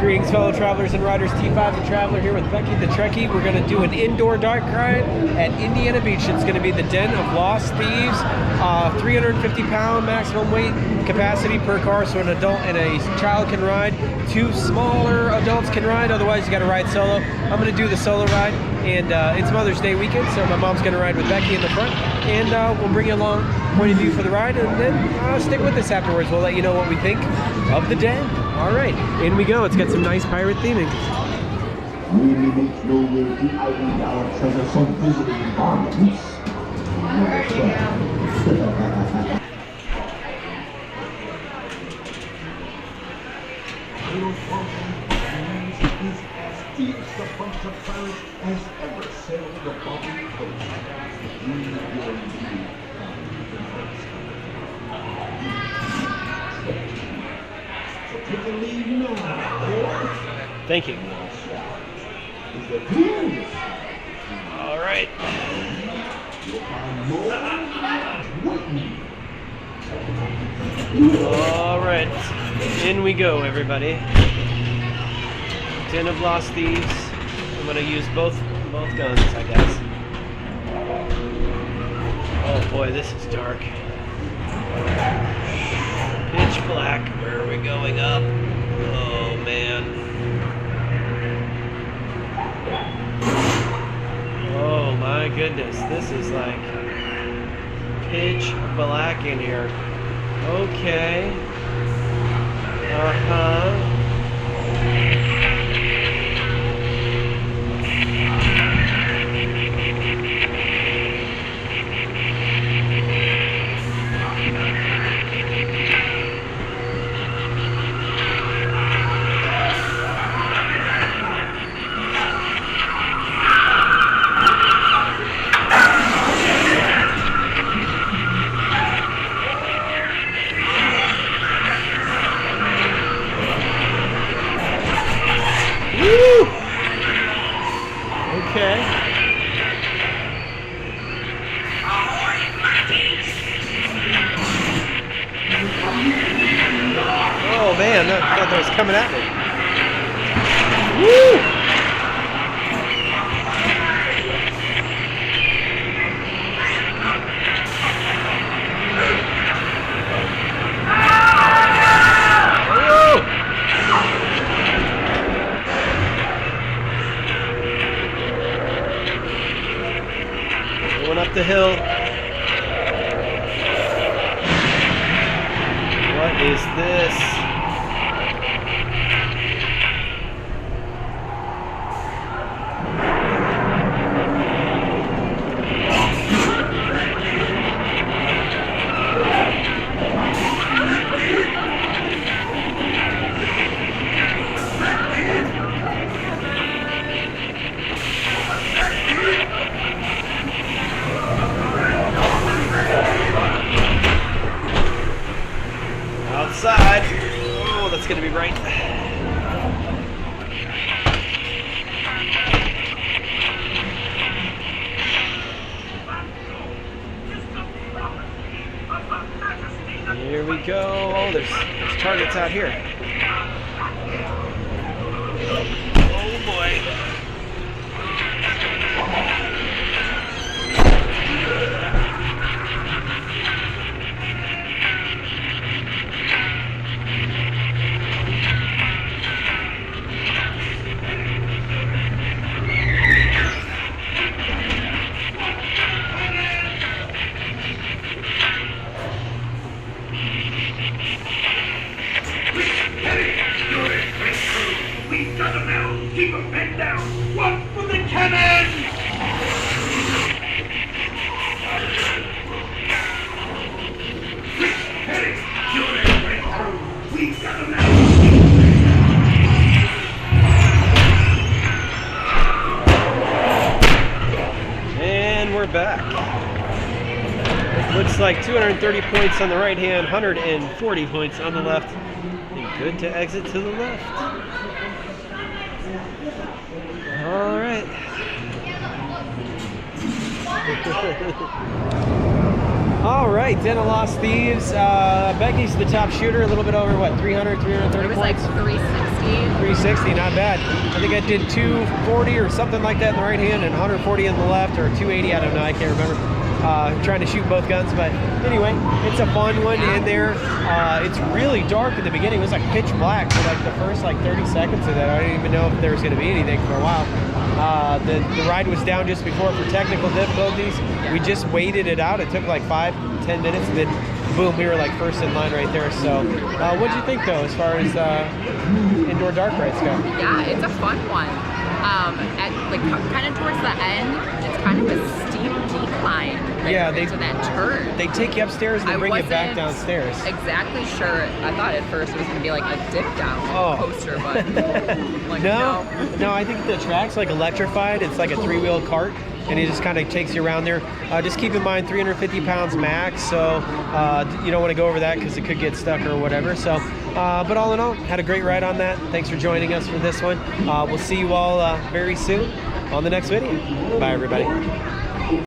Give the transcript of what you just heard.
Greetings, fellow travelers and riders. T5 the Traveler here with Becky the Trekkie. We're going to do an indoor dark ride at Indiana Beach. It's going to be the Den of Lost Thieves. 350-pound maximum weight capacity per car, so an adult and a child can ride. 2 smaller adults can ride, otherwise you got to ride solo. I'm going to do the solo ride, and it's Mother's Day weekend, so my mom's going to ride with Becky in the front, and we'll bring you along point of view for the ride, and then stick with us afterwards. We'll let you know what we think of the den. All right, in we go. It's got some nice pirate theming. Really makes no way to hide our treasure some visiting garments. Is as fierce a bunch of pirates as ever sailed the Bobby coast. So take a leave now. Thank you. All right. All right. In we go, everybody. Den of Lost Thieves. I'm gonna use both guns, I guess. Oh boy, this is dark. Pitch black. Where are we going up? Oh man. Oh my goodness, this is like pitch black in here. Okay. Uh-huh. Okay. Oh man, I thought that was coming at me. Woo! Going up the hill. What is this? Outside. Oh, that's gonna be right. Here we go. Oh, there's targets out here. Oh boy. We've got them now! Keep them head down! One for the cannon! We've got them now! And we're back. Looks like 230 points on the right hand, 140 points on the left. And good to exit to the left. All right. All right, Den of Lost Thieves. Becky's the top shooter, a little bit over, what, 300, 330 It was points? like 360. 360, not bad. I think I did 240 or something like that in the right hand and 140 in the left, or 280, I don't know, I can't remember. Trying to shoot both guns, but anyway, it's a fun one in there. It's really dark in the beginning. It was like pitch black for like the first like 30 seconds of that. I didn't even know if there was going to be anything for a while. The ride was down just before for technical difficulties. We just waited it out. It took like 5-10 minutes, and then boom, we were like first in line right there. So what'd you think though, as far as indoor dark rides go? Yeah, it's a fun one. At like kind of towards the end, it's kind of a steep decline. Yeah, into that turn. They take you upstairs and they bring you back downstairs. Exactly sure. I thought at first it was gonna be like a dip down coaster, but like, no, I think the track's like electrified. It's like a 3-wheel cart, and it just kind of takes you around there. Just keep in mind 350 pounds max, so you don't want to go over that because it could get stuck or whatever. So, but all in all, had a great ride on that. Thanks for joining us for this one. We'll see you all very soon on the next video. Bye, everybody.